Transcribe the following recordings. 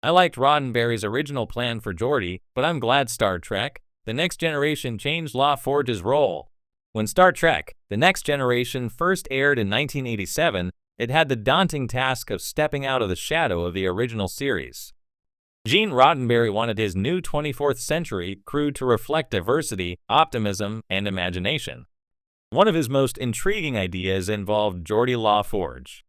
I liked Roddenberry's original plan for Geordi, but I'm glad Star Trek: The Next Generation changed LaForge's role. When Star Trek: The Next Generation first aired in 1987, it had the daunting task of stepping out of the shadow of the original series. Gene Roddenberry wanted his new 24th century crew to reflect diversity, optimism, and imagination. One of his most intriguing ideas involved Geordi LaForge.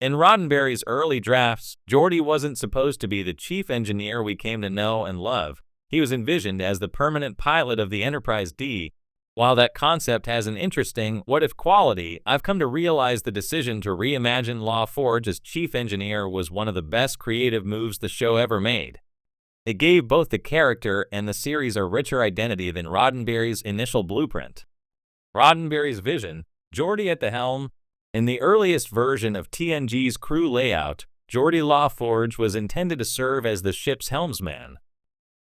In Roddenberry's early drafts, Geordi wasn't supposed to be the chief engineer we came to know and love. He was envisioned as the permanent pilot of the Enterprise D. While that concept has an interesting what-if quality, I've come to realize the decision to reimagine LaForge as chief engineer was one of the best creative moves the show ever made. It gave both the character and the series a richer identity than Roddenberry's initial blueprint. Roddenberry's vision, Geordi at the helm. In the earliest version of TNG's crew layout, Geordi LaForge was intended to serve as the ship's helmsman.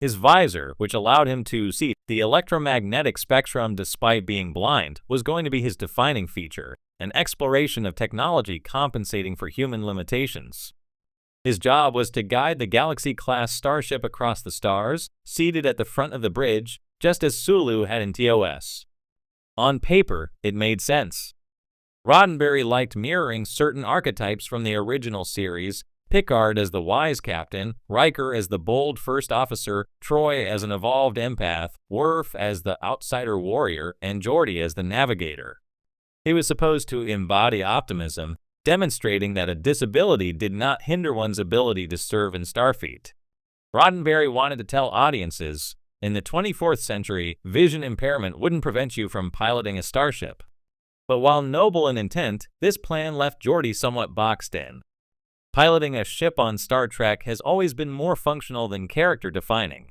His visor, which allowed him to see the electromagnetic spectrum despite being blind, was going to be his defining feature, an exploration of technology compensating for human limitations. His job was to guide the Galaxy-class starship across the stars, seated at the front of the bridge, just as Sulu had in TOS. On paper, it made sense. Roddenberry liked mirroring certain archetypes from the original series, Picard as the wise captain, Riker as the bold first officer, Troy as an evolved empath, Worf as the outsider warrior, and Geordi as the navigator. He was supposed to embody optimism, demonstrating that a disability did not hinder one's ability to serve in Starfleet. Roddenberry wanted to tell audiences, in the 24th century, vision impairment wouldn't prevent you from piloting a starship. But while noble in intent, this plan left Geordi somewhat boxed in. Piloting a ship on Star Trek has always been more functional than character-defining.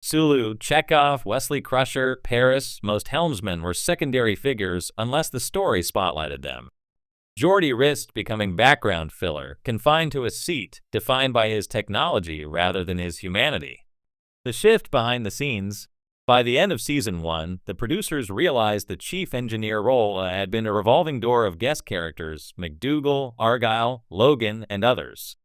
Sulu, Chekhov, Wesley Crusher, Paris, most helmsmen were secondary figures unless the story spotlighted them. Geordi risked becoming background filler, confined to a seat, defined by his technology rather than his humanity. The shift behind the scenes. By the end of Season 1, the producers realized the chief engineer role had been a revolving door of guest characters, McDougal, Argyle, Logan, and others.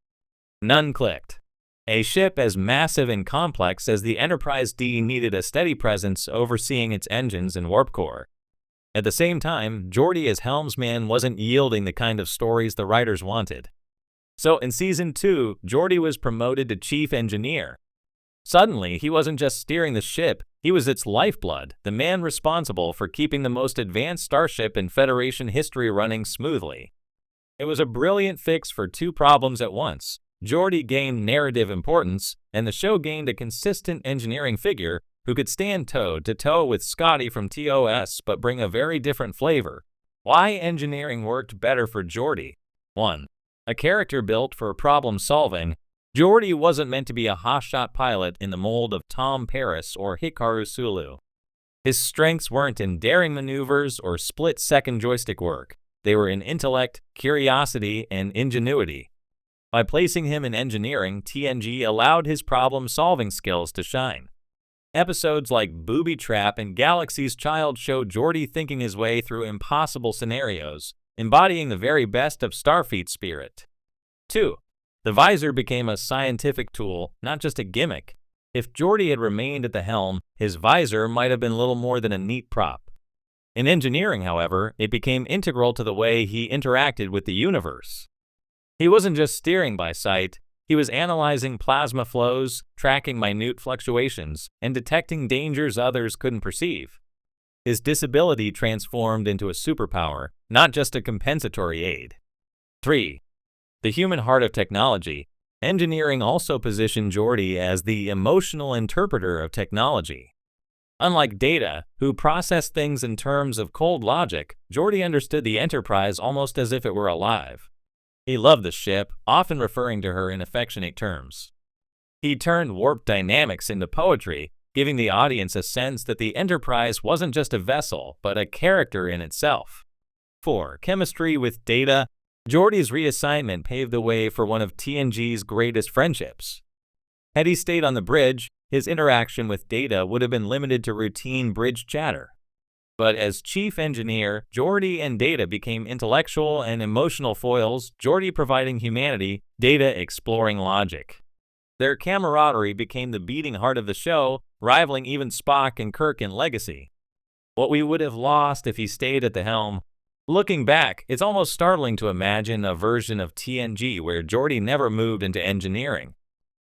None clicked. A ship as massive and complex as the Enterprise D needed a steady presence overseeing its engines and warp core. At the same time, Geordi as helmsman wasn't yielding the kind of stories the writers wanted. So in Season 2, Geordi was promoted to chief engineer. Suddenly, he wasn't just steering the ship, he was its lifeblood, the man responsible for keeping the most advanced starship in Federation history running smoothly. It was a brilliant fix for two problems at once. Geordi gained narrative importance, and the show gained a consistent engineering figure who could stand toe-to-toe with Scotty from TOS but bring a very different flavor. Why engineering worked better for Geordi? 1. A character built for problem-solving. Geordi wasn't meant to be a hotshot pilot in the mold of Tom Paris or Hikaru Sulu. His strengths weren't in daring maneuvers or split-second joystick work. They were in intellect, curiosity, and ingenuity. By placing him in engineering, TNG allowed his problem-solving skills to shine. Episodes like Booby Trap and Galaxy's Child showed Geordi thinking his way through impossible scenarios, embodying the very best of Starfleet spirit. 2. The visor became a scientific tool, not just a gimmick. If Geordi had remained at the helm, his visor might have been little more than a neat prop. In engineering, however, it became integral to the way he interacted with the universe. He wasn't just steering by sight, he was analyzing plasma flows, tracking minute fluctuations, and detecting dangers others couldn't perceive. His disability transformed into a superpower, not just a compensatory aid. 3. The human heart of technology. Engineering also positioned Geordi as the emotional interpreter of technology. Unlike Data, who processed things in terms of cold logic, Geordi understood the Enterprise almost as if it were alive. He loved the ship, often referring to her in affectionate terms. He turned warp dynamics into poetry, giving the audience a sense that the Enterprise wasn't just a vessel, but a character in itself. 4. Chemistry with Data. Geordi's reassignment paved the way for one of TNG's greatest friendships. Had he stayed on the bridge, his interaction with Data would have been limited to routine bridge chatter. But as chief engineer, Geordi and Data became intellectual and emotional foils, Geordi providing humanity, Data exploring logic. Their camaraderie became the beating heart of the show, rivaling even Spock and Kirk in legacy. What we would have lost if he stayed at the helm. Looking back, it's almost startling to imagine a version of TNG where Geordi never moved into engineering.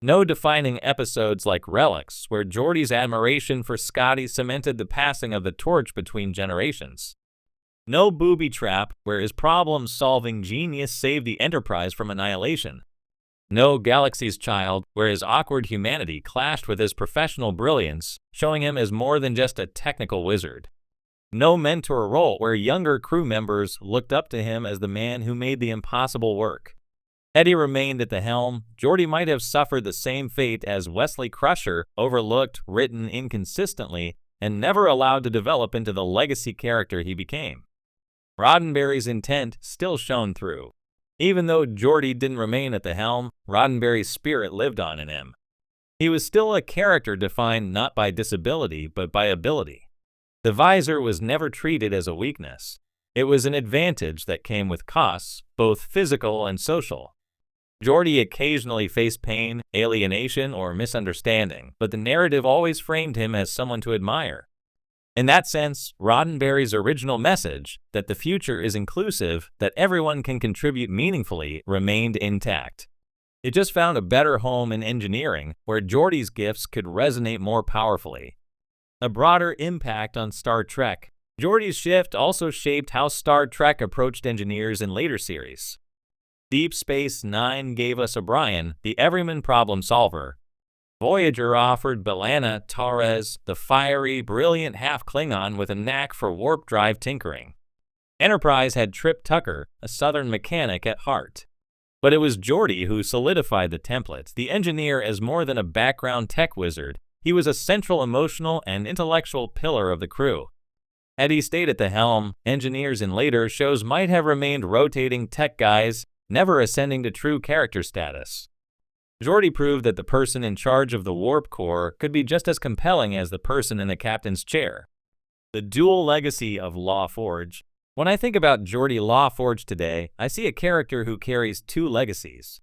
No defining episodes like Relics, where Geordi's admiration for Scotty cemented the passing of the torch between generations. No booby trap, where his problem-solving genius saved the Enterprise from annihilation. No Galaxy's Child, where his awkward humanity clashed with his professional brilliance, showing him as more than just a technical wizard. No mentor role, where younger crew members looked up to him as the man who made the impossible work. Had he remained at the helm, Geordi might have suffered the same fate as Wesley Crusher, overlooked, written inconsistently, and never allowed to develop into the legacy character he became. Roddenberry's intent still shone through. Even though Geordi didn't remain at the helm, Roddenberry's spirit lived on in him. He was still a character defined not by disability but by ability. The visor was never treated as a weakness. It was an advantage that came with costs, both physical and social. Geordi occasionally faced pain, alienation, or misunderstanding, but the narrative always framed him as someone to admire. In that sense, Roddenberry's original message, that the future is inclusive, that everyone can contribute meaningfully, remained intact. It just found a better home in engineering, where Geordi's gifts could resonate more powerfully. A broader impact on Star Trek. Geordi's shift also shaped how Star Trek approached engineers in later series. Deep Space Nine gave us O'Brien, the everyman problem solver. Voyager offered B'Elanna Torres, the fiery, brilliant half-Klingon with a knack for warp drive tinkering. Enterprise had Trip Tucker, a Southern mechanic at heart. But it was Geordi who solidified the template, the engineer as more than a background tech wizard. He was a central emotional and intellectual pillar of the crew. Had he stayed at the helm, engineers in later shows might have remained rotating tech guys, never ascending to true character status. Geordi proved that the person in charge of the warp core could be just as compelling as the person in the captain's chair. The dual legacy of LaForge. When I think about Geordi LaForge today, I see a character who carries two legacies.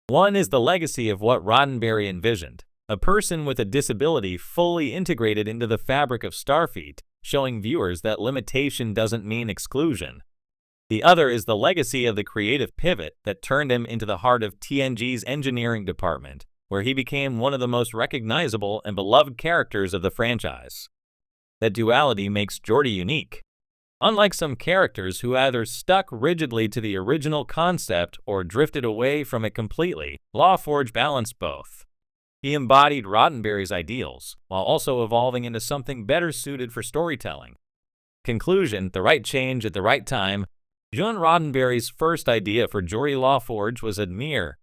One is the legacy of what Roddenberry envisioned, a person with a disability fully integrated into the fabric of Starfleet, showing viewers that limitation doesn't mean exclusion. The other is the legacy of the creative pivot that turned him into the heart of TNG's engineering department, where he became one of the most recognizable and beloved characters of the franchise. That duality makes Geordi unique. Unlike some characters who either stuck rigidly to the original concept or drifted away from it completely, LaForge balanced both. He embodied Roddenberry's ideals, while also evolving into something better suited for storytelling. Conclusion: the right change at the right time. John Roddenberry's first idea for Geordi LaForge was Admir,